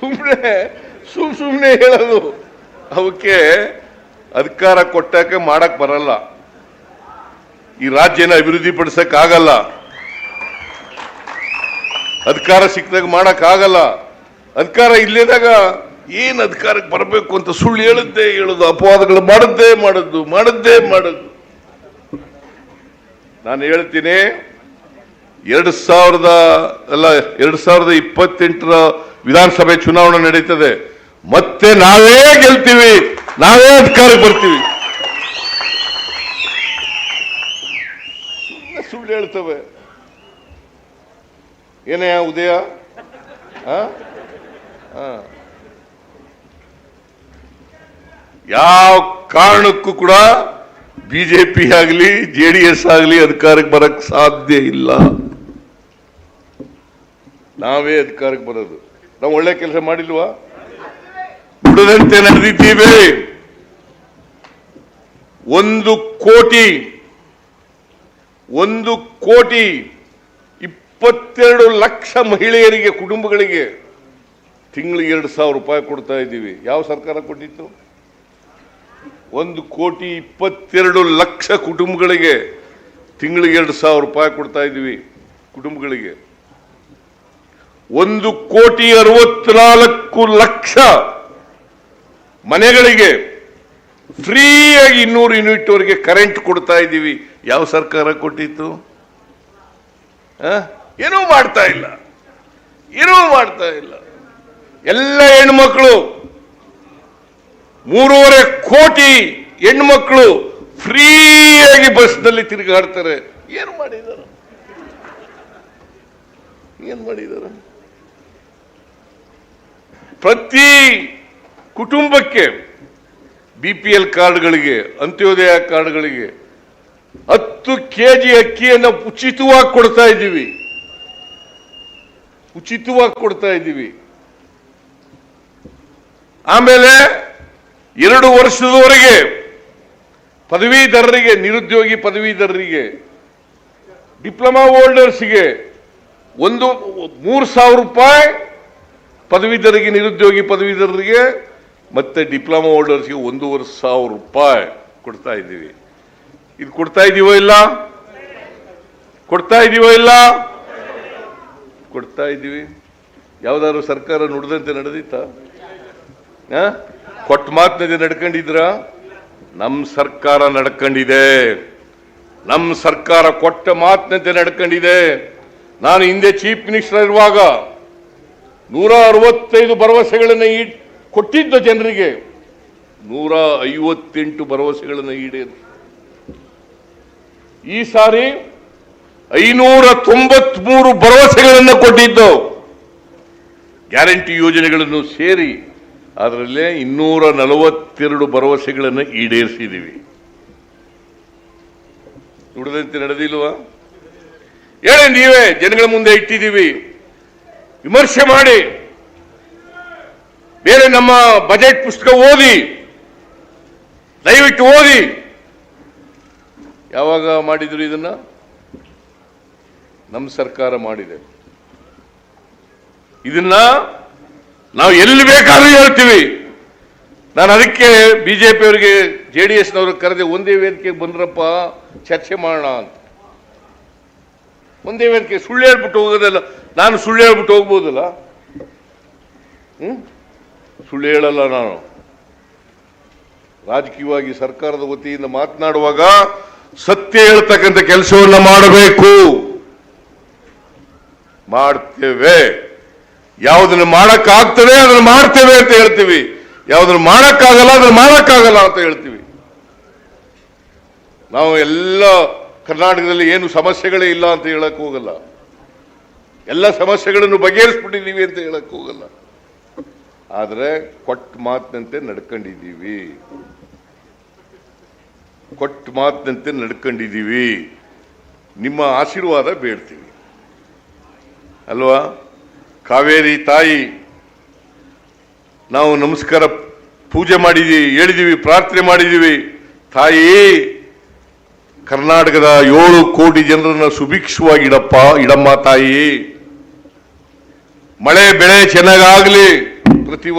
ಸುಮ್ಮನೆ ಹೇಳೋದು. ಅವಕ್ಕೆ ಅಧಿಕಾರ ಕೊಟ್ಟಾಕೆ ಮಾಡಕ್ ಬರಲ್ಲ, ಈ ರಾಜ್ಯನ ಅಭಿವೃದ್ಧಿ ಪಡಿಸಕ್ ಆಗಲ್ಲ, ಅಧಿಕಾರ ಸಿಕ್ಕಿದಾಗ ಮಾಡಕ್ ಆಗಲ್ಲ. ಅಧಿಕಾರ ಇಲ್ಲದಾಗ ಏನ್ ಅಧಿಕಾರಕ್ಕೆ ಬರಬೇಕು ಅಂತ ಸುಳ್ಳು ಹೇಳೋದು, ಅಪವಾದಗಳು ಮಾಡದ್ದೇ ಮಾಡೋದು. ನಾನು ಹೇಳ್ತೀನಿ, 2028ರ ವಿಧಾನಸಭೆ ಚುನಾವಣೆ ನಡೀತದೆ, ಮತ್ತೆ ನಾವೇ ಗೆಲ್ತೀವಿ, ನಾವೇ ಅಧಿಕಾರಕ್ಕೆ ಬರ್ತೀವಿ. ಸುಳ್ಳು ಹೇಳ್ತವೆ. ಏನೇ ಉದಯ, ಯಾವ ಕಾರಣಕ್ಕೂ ಕೂಡ ಬಿಜೆಪಿ ಆಗಲಿ ಜೆಡಿಎಸ್ ಆಗಲಿ ಅಧಿಕಾರಕ್ಕೆ ಬರಕ್ ಸಾಧ್ಯ ಇಲ್ಲ. ನಾವೇ ಅಧಿಕಾರಕ್ಕೆ ಬರೋದು. ನಾವು ಒಳ್ಳೆ ಕೆಲಸ ಮಾಡಿಲ್ವಾ? ನುಡಿದಂತೆ ನಡೆದಿದ್ದೀವಿ. 1,22,00,000 ಮಹಿಳೆಯರಿಗೆ, ಕುಟುಂಬಗಳಿಗೆ ತಿಂಗಳಿಗೆ 2,000 ರೂಪಾಯಿ ಕೊಡ್ತಾ ಇದ್ದೀವಿ. ಯಾವ ಸರ್ಕಾರ ಕೊಟ್ಟಿತ್ತು? 1,22,00,000 ಕುಟುಂಬಗಳಿಗೆ ತಿಂಗಳಿಗೆ 2,000 ರೂಪಾಯಿ ಕೊಡ್ತಾ ಇದ್ದೀವಿ. ಕುಟುಂಬಗಳಿಗೆ 1,64,00,000 ಮನೆಗಳಿಗೆ ಫ್ರೀಯಾಗಿ 200 ಯೂನಿಟ್ ವರೆಗೆ ಕರೆಂಟ್ ಕೊಡ್ತಾ ಇದ್ದೀವಿ. ಯಾವ ಸರ್ಕಾರ ಕೊಟ್ಟಿತ್ತು? ಏನೂ ಮಾಡ್ತಾ ಇಲ್ಲ. ಎಲ್ಲ ಹೆಣ್ಮಕ್ಳು, 3.5 ಕೋಟಿ ಹೆಣ್ಮಕ್ಳು ಫ್ರೀಯಾಗಿ ಬಸ್ನಲ್ಲಿ ತಿರುಗಾಡ್ತಾರೆ. ಏನು ಮಾಡಿದ್ದಾರೆ? ಪ್ರತಿ ಕುಟುಂಬಕ್ಕೆ BPL ಕಾರ್ಡ್ಗಳಿಗೆ, ಅಂತ್ಯೋದಯ ಕಾರ್ಡ್ಗಳಿಗೆ 10 ಕೆಜಿ ಅಕ್ಕಿಯನ್ನು ಉಚಿತವಾಗಿ ಕೊಡ್ತಾ ಇದ್ದೀವಿ. ಆಮೇಲೆ 2 ವರ್ಷದವರೆಗೆ ಪದವೀಧರರಿಗೆ, ನಿರುದ್ಯೋಗಿ ಪದವೀಧರರಿಗೆ, ಡಿಪ್ಲೊಮಾ ಹೋಲ್ಡರ್ಸ್ಗೆ 3,000 ರೂಪಾಯಿ, ಪದವೀಧರಿಗೆ, ನಿರುದ್ಯೋಗಿ ಪದವೀಧರರಿಗೆ ಮತ್ತೆ ಡಿಪ್ಲೊಮಾ ಹೋಲ್ಡರ್ಸ್ಗೆ 1,500 ರೂಪಾಯಿ ಕೊಡ್ತಾ ಇದ್ದೀವಿ. ಇದು ಕೊಡ್ತಾ ಇದೀವೋ ಇಲ್ಲ? ಕೊಡ್ತಾ ಇದ್ದೀವಿ. ಯಾವ್ದಾದ್ರು ಸರ್ಕಾರ ನುಡಿದಂತೆ ನಡೆದಿತ್ತ? ಕೊಟ್ಟ ಮಾತಿನಂತೆ ನಡ್ಕೊಂಡಿದ್ರ? ನಮ್ಮ ಸರ್ಕಾರ ನಡ್ಕೊಂಡಿದೆ. ನಮ್ಮ ಸರ್ಕಾರ ಕೊಟ್ಟ ಮಾತಿನಂತೆ ನಡ್ಕೊಂಡಿದೆ. ನಾನು ಹಿಂದೆ ಚೀಫ್ ಮಿನಿಸ್ಟರ್ ಇರುವಾಗ 165 ಭರವಸೆಗಳನ್ನು ಕೊಟ್ಟಿದ್ದ ಜನರಿಗೆ 158 ಭರವಸೆಗಳನ್ನು ಈಡೇರಿಸಿ, ಈ ಸಾರಿ 593 ಭರವಸೆಗಳನ್ನು ಕೊಟ್ಟಿದ್ದು. ಗ್ಯಾರಂಟಿ ಯೋಜನೆಗಳನ್ನು ಸೇರಿ ಅದರಲ್ಲೇ 242 ಭರವಸೆಗಳನ್ನು ಈಡೇರಿಸಿದ್ದೀವಿ. ನುಡಿದಂತೆ ನಡೆದಿಲ್ವಾ? ಹೇಳಿ, ನೀವೇ ಜನಗಳ ಮುಂದೆ ಇಟ್ಟಿದ್ದೀವಿ. ವಿಮರ್ಶೆ ಮಾಡಿ, ಬೇರೆ ನಮ್ಮ ಬಜೆಟ್ ಪುಸ್ತಕ ಓದಿ, ದಯವಿಟ್ಟು ಓದಿ. ಯಾವಾಗ ಮಾಡಿದ್ರು ಇದನ್ನ? ನಮ್ಮ ಸರ್ಕಾರ ಮಾಡಿದೆ. ಇದನ್ನ ನಾವು ಎಲ್ಲಿ ಬೇಕಾದ್ರೂ ಹೇಳ್ತೀವಿ. ನಾನು ಅದಕ್ಕೆ ಬಿಜೆಪಿ ಅವರಿಗೆ, JDS-ನವ್ರಿಗೆ ಕರೆದೆ, ಒಂದೇ ವೇದಿಕೆಗೆ ಬಂದ್ರಪ್ಪ, ಚರ್ಚೆ ಮಾಡೋಣ ಅಂತ. ಒಂದೇ ವೇದಿಕೆ. ಸುಳ್ಳು ಹೇಳ್ಬಿಟ್ಟು ಹೋಗೋದಲ್ಲ. ನಾನು ಸುಳ್ಳು ಹೇಳ್ಬಿಟ್ಟು ಹೋಗ್ಬೋದಲ್ಲ? ಸುಳ್ಳು ಹೇಳಲ್ಲ ನಾನು. ರಾಜಕೀಯವಾಗಿ ಸರ್ಕಾರದ ವತಿಯಿಂದ ಮಾತನಾಡುವಾಗ ಸತ್ಯ ಹೇಳ್ತಕ್ಕಂಥ ಕೆಲಸವನ್ನು ಮಾಡಬೇಕು. ಮಾಡ್ತೇವೆ. ಯಾವುದನ್ನು ಮಾಡಕ್ಕಾಗ್ತದೆ ಅದನ್ನು ಮಾಡ್ತೇವೆ ಅಂತ ಹೇಳ್ತೀವಿ. ಯಾವುದನ್ನು ಮಾಡಕ್ಕಾಗಲ್ಲ ಅದನ್ನು ಮಾಡಕ್ಕಾಗಲ್ಲ ಅಂತ ಹೇಳ್ತೀವಿ. ನಾವು ಎಲ್ಲ ಕರ್ನಾಟಕದಲ್ಲಿ ಏನು ಸಮಸ್ಯೆಗಳೇ ಇಲ್ಲ ಅಂತ ಹೇಳಕ್ ಹೋಗಲ್ಲ. ಎಲ್ಲ ಸಮಸ್ಯೆಗಳನ್ನು ಬಗೆಹರಿಸ್ಬಿಟ್ಟಿದ್ದೀವಿ ಅಂತ ಹೇಳಕ್ ಹೋಗಲ್ಲ. ಆದರೆ ಕೊಟ್ಟ ಮಾತಿನಂತೆ ನಡ್ಕೊಂಡಿದ್ದೀವಿ. ನಿಮ್ಮ ಆಶೀರ್ವಾದ ಬೇಡ್ತೀವಿ ಅಲ್ವಾ? ಕಾವೇರಿ ತಾಯಿ ನಾವು ನಮಸ್ಕಾರ ಪೂಜೆ ಮಾಡಿದ್ದೀವಿ, ಹೇಳಿದ್ದೀವಿ, ಪ್ರಾರ್ಥನೆ ಮಾಡಿದ್ದೀವಿ. ತಾಯಿ, ಕರ್ನಾಟಕದ 7 ಕೋಟಿ ಜನರನ್ನ ಸುಭಿಕ್ಷವಾಗಿ ಇಡಮ್ಮ ತಾಯಿ. ಮಳೆ ಬೆಳೆ ಚೆನ್ನಾಗಾಗಲಿ, ಪ್ರತಿ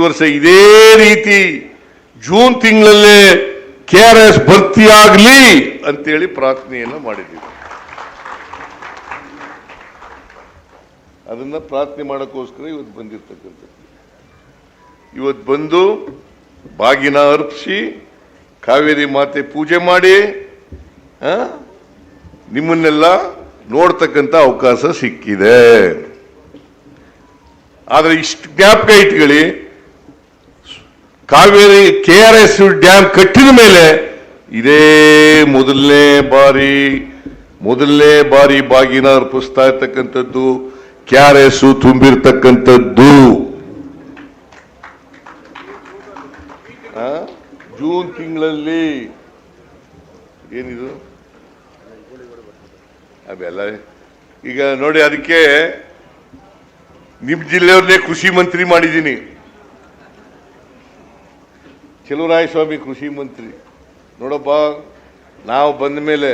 ವರ್ಷ ಇದೇ ರೀತಿ ಜೂನ್ ತಿಂಗಳಲ್ಲೇ KRS ಭರ್ತಿಯಾಗಲಿ ಅಂತೇಳಿ ಪ್ರಾರ್ಥನೆಯನ್ನು ಮಾಡಿದ್ದೀವಿ. ಅದನ್ನ ಪ್ರಾರ್ಥನೆ ಮಾಡೋಕ್ಕೋಸ್ಕರ ಇವತ್ತು ಬಂದಿರ್ತಕ್ಕಂಥದ್ದು. ಇವತ್ತು ಬಂದು ಬಾಗಿನ ಅರ್ಪಿಸಿ ಕಾವೇರಿ ಮಾತೆ ಪೂಜೆ ಮಾಡಿ ನಿಮ್ಮನ್ನೆಲ್ಲ ನೋಡ್ತಕ್ಕಂಥ ಅವಕಾಶ ಸಿಕ್ಕಿದೆ. ಆದರೆ ಇಷ್ಟು ಜ್ಞಾಪಕ ಇಟ್ಕೊಳ್ಳಿ, ಕಾವೇರಿ KRS ಡ್ಯಾಮ್ ಕಟ್ಟಿದ ಮೇಲೆ ಇದೇ ಮೊದಲನೇ ಬಾರಿ ಬಾಗಿನ ಅರ್ಪಿಸ್ತಾ ಇರ್ತಕ್ಕಂಥದ್ದು, KRS ತುಂಬಿರ್ತಕ್ಕಂಥದ್ದು. ಜೂನ್ ತಿಂಗಳಲ್ಲಿ ಏನಿದು ಅವೆಲ್ಲ ಈಗ ನೋಡಿ. ಅದಕ್ಕೆ ನಿಮ್ಮ ಜಿಲ್ಲೆಯವ್ರನ್ನೇ ಕೃಷಿ ಮಂತ್ರಿ ಮಾಡಿದ್ದೀನಿ. ಚಲುವರಾಯಸ್ವಾಮಿ ಕೃಷಿ ಮಂತ್ರಿ. ನೋಡಪ್ಪ, ನಾವು ಬಂದ ಮೇಲೆ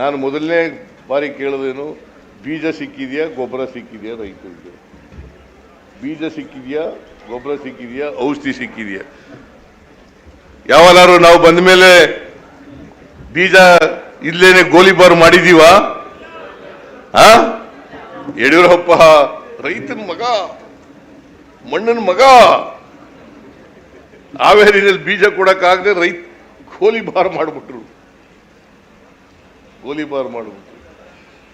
ನಾನು ಮೊದಲನೇ ಬಾರಿ ಕೇಳೋದೇನು, ಬೀಜ ಸಿಕ್ಕಿದೆಯಾ, ಗೊಬ್ಬರ ಸಿಕ್ಕಿದೆಯಾ ರೈತರಿಗೆ? ಬೀಜ ಸಿಕ್ಕಿದೆಯಾ, ಗೊಬ್ಬರ ಸಿಕ್ಕಿದೆಯಾ, ಔಷಧಿ ಸಿಕ್ಕಿದೆಯಾ? ಯಾವಾಗಾರು ನಾವು ಬಂದ ಮೇಲೆ ಬೀಜ ಇಲ್ಲೇನೆ ಗೋಲಿಬಾರ್ ಮಾಡಿದೀವ? ಯಡಿಯೂರಪ್ಪ ರೈತನ ಮಗ, ಮಣ್ಣನ ಮಗ, ಹಾವೇರಿನಲ್ಲಿ ಬೀಜ ಕೊಡಕ್ಕಾಗದೆ ರೈತ ಗೋಲಿಬಾರ್ ಮಾಡಿಬಿಟ್ರು.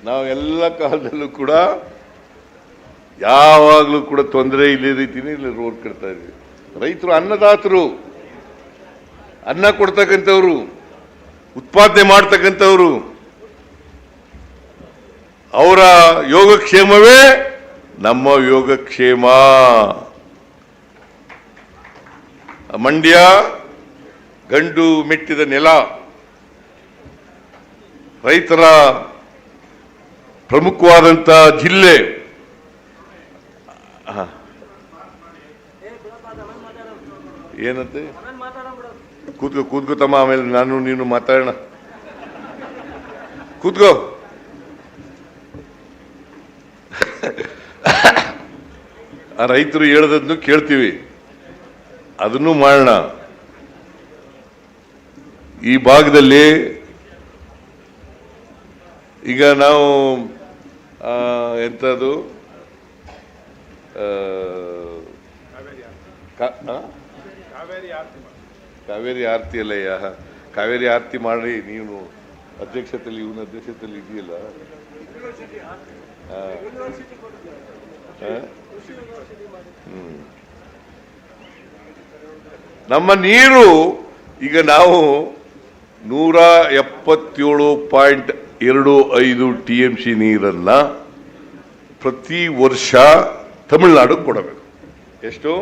ನಾವು ಎಲ್ಲ ಕಾಲದಲ್ಲೂ ಕೂಡ ಯಾವಾಗಲೂ ಕೂಡ ತೊಂದರೆ ಇಲ್ಲೇ ರೀತಿನೇ ಇಲ್ಲಿ ರೋಡ್ ಕಟ್ತಾ ಇದ್ವಿ. ರೈತರು ಅನ್ನದಾತರು, ಅನ್ನ ಕೊಡ್ತಕ್ಕಂಥವ್ರು, ಉತ್ಪಾದನೆ ಮಾಡ್ತಕ್ಕಂಥವ್ರು. ಅವರ ಯೋಗಕ್ಷೇಮವೇ ನಮ್ಮ ಯೋಗಕ್ಷೇಮ. ಮಂಡ್ಯ ಗಂಡು ಮೆಟ್ಟಿದ ನೆಲ, ರೈತರ ಪ್ರಮುಖವಾದಂಥ ಜಿಲ್ಲೆ. ಏನಂತೆ? ಕೂತ್ಕೋತಮ್ಮ, ಆಮೇಲೆ ನಾನು ನೀನು ಮಾತಾಡೋಣ. ಕೂತ್ಕೋ. ಆ ರೈತರು ಹೇಳದನ್ನು ಕೇಳ್ತೀವಿ, ಅದನ್ನು ಮಾಡೋಣ. ಈ ಭಾಗದಲ್ಲಿ ಈಗ ನಾವು ಎಂಥದ್ದು ಕಾವೇರಿ ಆರತಿ ಅಲ್ಲಯ್ಯ, ಕಾವೇರಿ ಆರತಿ ಮಾಡಿ ನೀನು ಅಧ್ಯಕ್ಷತೆಯಲ್ಲಿ, ಇವನ ಅಧ್ಯಕ್ಷತೆಯಲ್ಲಿ ಇದೆಯಲ್ಲ. ನಮ್ಮ ನೀರು ಈಗ ನಾವು 177.25 TMC ನೀರನ್ನ ಪ್ರತಿ ವರ್ಷ ತಮಿಳುನಾಡು ಕೊಡಬೇಕು. ಎಷ್ಟು?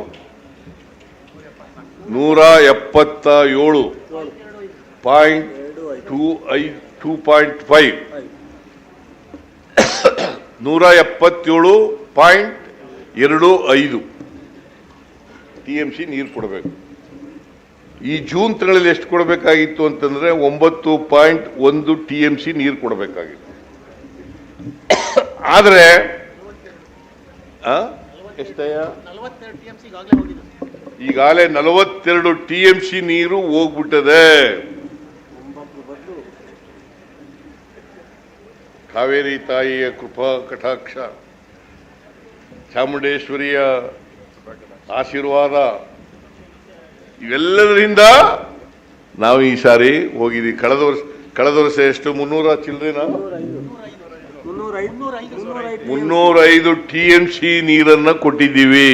177.2.5 177.25 TMC ನೀರು ಕೊಡಬೇಕು. ಈ ಜೂನ್ ತಿಂಗಳಲ್ಲಿ ಎಷ್ಟು ಕೊಡಬೇಕಾಗಿತ್ತು ಅಂತಂದ್ರೆ 9.1 TMC ನೀರು ಕೊಡಬೇಕಾಗಿತ್ತು. ಆದರೆ ಎಷ್ಟಯ್ಯ? ಈಗಾಗಲೇ 42 TMC ನೀರು ಹೋಗ್ಬಿಟ್ಟದೆ. ಕಾವೇರಿ ತಾಯಿಯ ಕೃಪಾ ಕಟಾಕ್ಷ, ಚಾಮುಂಡೇಶ್ವರಿಯ ಆಶೀರ್ವಾದ, ಇವೆಲ್ಲದರಿಂದ ನಾವು ಈ ಸಾರಿ ಹೋಗಿದ್ದೀವಿ. ಕಳೆದ ವರ್ಷ ಎಷ್ಟು? 300 ಚಿಲ್ಲರೆನಾ? 305 TMC ನೀರನ್ನ ಕೊಟ್ಟಿದ್ದೀವಿ.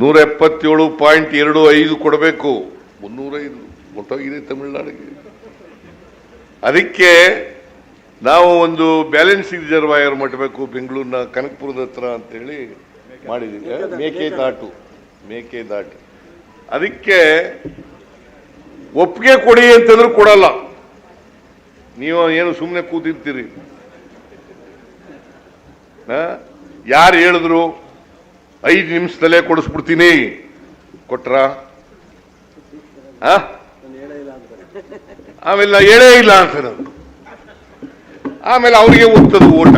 177.25 ಕೊಡಬೇಕು. 305 ಹೊಟ್ಟೋಗಿದೆ ತಮಿಳುನಾಡಿಗೆ. ಅದಕ್ಕೆ ನಾವು ಒಂದು ಬ್ಯಾಲೆನ್ಸಿಂಗ್ ರಿಸರ್ವಾಯರ್ ಮಾಡಬೇಕು ಬೆಂಗಳೂರಿನ ಕನಕಪುರದ ಹತ್ರ ಅಂತೇಳಿ ಮಾಡಿದ್ದೀವಿ. ಮೇಕೆದಾಟು ಅದಕ್ಕೆ ಒಪ್ಪಿಗೆ ಕೊಡಿ ಅಂತಂದ್ರೆ ಕೊಡಲ್ಲ. ನೀವು ಏನು ಸುಮ್ಮನೆ ಕೂತಿರ್ತೀರಿ? ಯಾರು ಹೇಳಿದ್ರು 5 ನಿಮಿಷದಲ್ಲೇ ಕೊಡಿಸ್ಬಿಡ್ತೀನಿ? ಕೊಟ್ರ? ಆಮೇಲೆ ನಾ ಹೇಳೇ ಇಲ್ಲ ಅಂತಾರೆ. ಆಮೇಲೆ ಅವ್ರಿಗೆ ಹೋಗ್ತದೆ ಓಟ.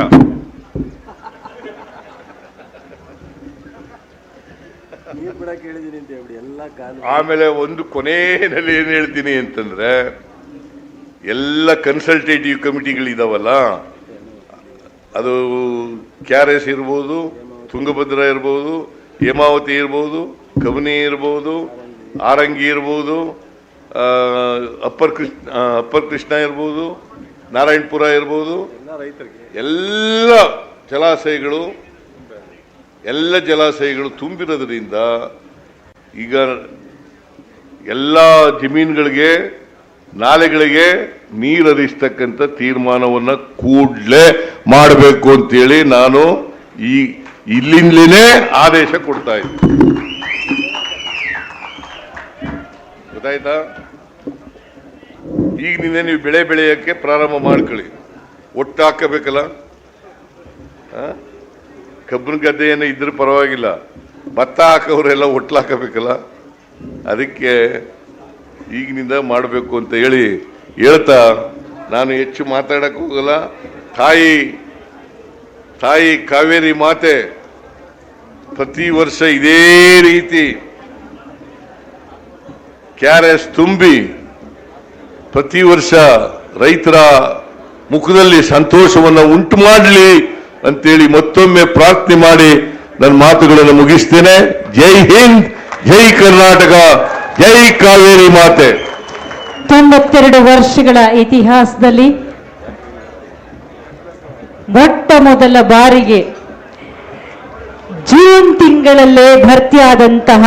ನೀರು ಕೂಡ ಕೇಳಿದೀನಿ ಅಂತ ಹೇಳಿ ಎಲ್ಲ ಕಾಲ. ಆಮೇಲೆ ಒಂದು ಕೊನೆಯಲ್ಲಿ ಏನು ಹೇಳ್ತೀನಿ ಅಂತಂದ್ರೆ, ಎಲ್ಲ ಕನ್ಸಲ್ಟೇಟಿವ್ ಕಮಿಟಿಗಳಿದಾವಲ್ಲ, ಅದು KRS ಇರ್ಬೋದು, ತುಂಗಭದ್ರಾ ಇರ್ಬೋದು, ಹೇಮಾವತಿ ಇರ್ಬೋದು, ಕಬಿನಿ ಇರ್ಬೋದು, ಆರಂಗಿ ಇರ್ಬೋದು, ಅಪ್ಪರ್ ಕೃಷ್ಣ ಇರ್ಬೋದು, ನಾರಾಯಣಪುರ ಇರ್ಬೋದು, ಎಲ್ಲ ಜಲಾಶಯಗಳು ತುಂಬಿರೋದ್ರಿಂದ ಈಗ ಎಲ್ಲ ಜಮೀನುಗಳಿಗೆ, ನಾಲೆಗಳಿಗೆ ನೀರು ಹರಿಸ್ತಕ್ಕಂಥ ತೀರ್ಮಾನವನ್ನು ಕೂಡಲೇ ಮಾಡಬೇಕು ಅಂತೇಳಿ ನಾನು ಇಲ್ಲಿಂದಲೇ ಆದೇಶ ಕೊಡ್ತಾ ಇದ್ದೀನಿ. ಗೊತ್ತಾಯ್ತಾ? ಈಗಿನಿಂದ ನೀವು ಬೆಳೆ ಬೆಳೆಯೋಕ್ಕೆ ಪ್ರಾರಂಭ ಮಾಡ್ಕೊಳ್ಳಿ. ಒಟ್ಟು ಹಾಕಬೇಕಲ್ಲ, ಕಬ್ಬಿನ ಗದ್ದೆಯನ್ನು ಇದ್ರೆ ಪರವಾಗಿಲ್ಲ, ಭತ್ತ ಹಾಕೋರೆಲ್ಲ ಒಟ್ಟು ಹಾಕಬೇಕಲ್ಲ. ಅದಕ್ಕೆ ಈಗಿನಿಂದ ಮಾಡಬೇಕು ಅಂತ ಹೇಳ್ತಾ ನಾನು ಹೆಚ್ಚು ಮಾತಾಡಕ್ಕೆ ಹೋಗಲ್ಲ. ತಾಯಿ ಕಾವೇರಿ ಮಾತೆ ಪ್ರತಿ ವರ್ಷ ಇದೇ ರೀತಿ KRS ತುಂಬಿ ಪ್ರತಿ ವರ್ಷ ರೈತರ ಮುಖದಲ್ಲಿ ಸಂತೋಷವನ್ನು ಉಂಟು ಮಾಡಲಿ ಅಂತೇಳಿ ಮತ್ತೊಮ್ಮೆ ಪ್ರಾರ್ಥನೆ ಮಾಡಿ ನನ್ನ ಮಾತುಗಳನ್ನು ಮುಗಿಸ್ತೇನೆ. ಜೈ ಹಿಂದ್, ಜೈ ಕರ್ನಾಟಕ, ಜೈ ಕಾವೇರಿ ಮಾತೆ. 92 ವರ್ಷಗಳ ಇತಿಹಾಸದಲ್ಲಿ ಮೊಟ್ಟ ಮೊದಲ ಬಾರಿಗೆ ಜೂನ್ ತಿಂಗಳಲ್ಲೇ ಭರ್ತಿಯಾದಂತಹ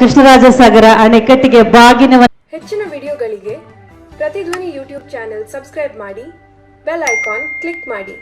ಕೃಷ್ಣರಾಜಸಾಗರ ಅಣೆಕಟ್ಟಿಗೆ ಬಾಗಿನವನ್ನು. ಹೆಚ್ಚಿನ ವಿಡಿಯೋಗಳಿಗೆ ಪ್ರತಿಧ್ವನಿ ಯೂಟ್ಯೂಬ್ ಚಾನೆಲ್ ಸಬ್ಸ್ಕ್ರೈಬ್ ಮಾಡಿ, ಬೆಲ್ ಐಕಾನ್ ಕ್ಲಿಕ್ ಮಾಡಿ.